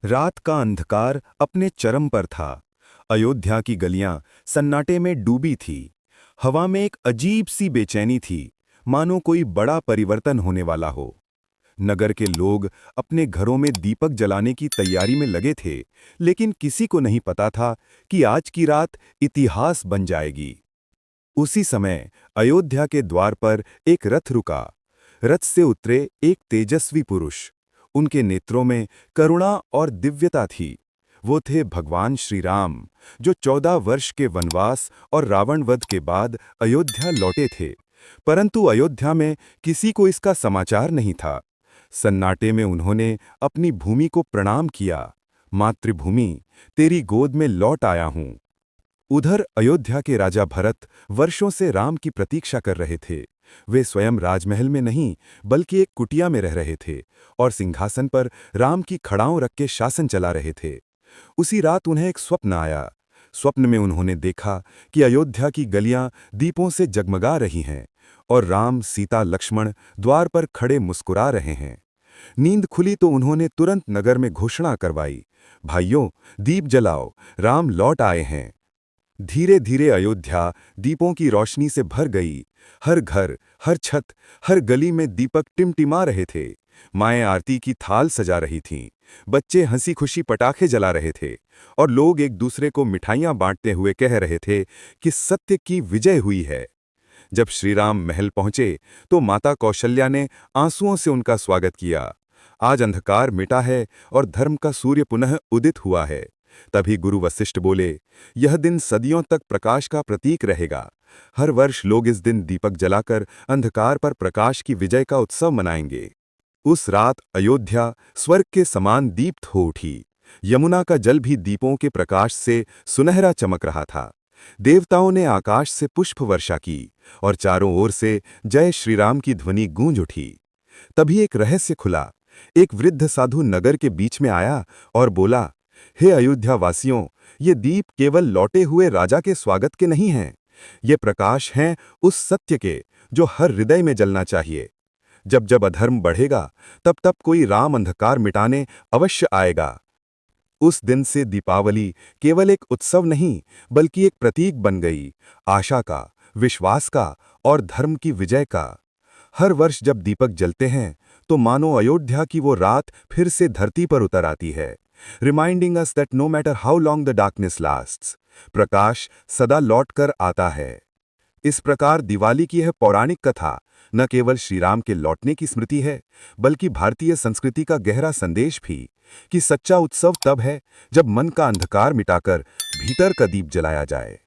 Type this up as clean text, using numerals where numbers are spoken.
रात का अंधकार अपने चरम पर था। अयोध्या की गलियां सन्नाटे में डूबी थी। हवा में एक अजीब सी बेचैनी थी, मानो कोई बड़ा परिवर्तन होने वाला हो। नगर के लोग अपने घरों में दीपक जलाने की तैयारी में लगे थे, लेकिन किसी को नहीं पता था कि आज की रात इतिहास बन जाएगी। उसी समय अयोध्या के द्वार पर एक रथ रुका। रथ से उतरे एक तेजस्वी पुरुष। उनके नेत्रों में करुणा और दिव्यता थी। वो थे भगवान श्री राम, जो 14 वर्ष के वनवास और रावण वध के बाद अयोध्या लौटे थे। परंतु अयोध्या में किसी को इसका समाचार नहीं था। सन्नाटे में उन्होंने अपनी भूमि को प्रणाम किया। मातृभूमि, तेरी गोद में लौट आया हूं। उधर अयोध्या के राजा भरत वर्षों से राम की प्रतीक्षा कर रहे थे। वे स्वयं राजमहल में नहीं, बल्कि एक कुटिया में रह रहे थे और सिंहासन पर राम की खड़ाओं रख के शासन चला रहे थे। उसी रात उन्हें एक स्वप्न आया। स्वप्न में उन्होंने देखा कि अयोध्या की गलियां दीपों से जगमगा रही हैं और राम, सीता, लक्ष्मण द्वार पर खड़े मुस्कुरा रहे हैं। नींद खुली तो उन्होंने तुरंत नगर में घोषणा करवाई, भाइयों, दीप जलाओ, राम लौट आए हैं। धीरे धीरे अयोध्या दीपों की रोशनी से भर गई। हर घर, हर छत, हर गली में दीपक टिमटिमा रहे थे। माएं आरती की थाल सजा रही थीं, बच्चे हंसी खुशी पटाखे जला रहे थे और लोग एक दूसरे को मिठाइयां बांटते हुए कह रहे थे कि सत्य की विजय हुई है। जब श्रीराम महल पहुंचे तो माता कौशल्या ने आंसुओं से उनका स्वागत किया। आज अंधकार मिटा है और धर्म का सूर्य पुनः उदित हुआ है। तभी गुरु वशिष्ठ बोले, यह दिन सदियों तक प्रकाश का प्रतीक रहेगा। हर वर्ष लोग इस दिन दीपक जलाकर अंधकार पर प्रकाश की विजय का उत्सव मनाएंगे। उस रात अयोध्या स्वर्ग के समान दीप्त हो उठी। यमुना का जल भी दीपों के प्रकाश से सुनहरा चमक रहा था। देवताओं ने आकाश से पुष्प वर्षा की और चारों ओर से जय श्री राम की ध्वनि गूंज उठी। तभी एक रहस्य खुला। एक वृद्ध साधु नगर के बीच में आया और बोला, हे अयोध्या वासियों, ये दीप केवल लौटे हुए राजा के स्वागत के नहीं हैं। ये प्रकाश हैं उस सत्य के जो हर हृदय में जलना चाहिए। जब जब अधर्म बढ़ेगा, तब तब कोई राम अंधकार मिटाने अवश्य आएगा। उस दिन से दीपावली केवल एक उत्सव नहीं, बल्कि एक प्रतीक बन गई, आशा का, विश्वास का और धर्म की विजय का। हर वर्ष जब दीपक जलते हैं, तो मानो अयोध्या की वो रात फिर से धरती पर उतर आती है, reminding us that no matter how long the darkness lasts, प्रकाश सदा लौट कर आता है। इस प्रकार दिवाली की यह पौराणिक कथा न केवल श्रीराम के लौटने की स्मृति है, बल्कि भारतीय संस्कृति का गहरा संदेश भी, कि सच्चा उत्सव तब है जब मन का अंधकार मिटाकर भीतर का दीप जलाया जाए।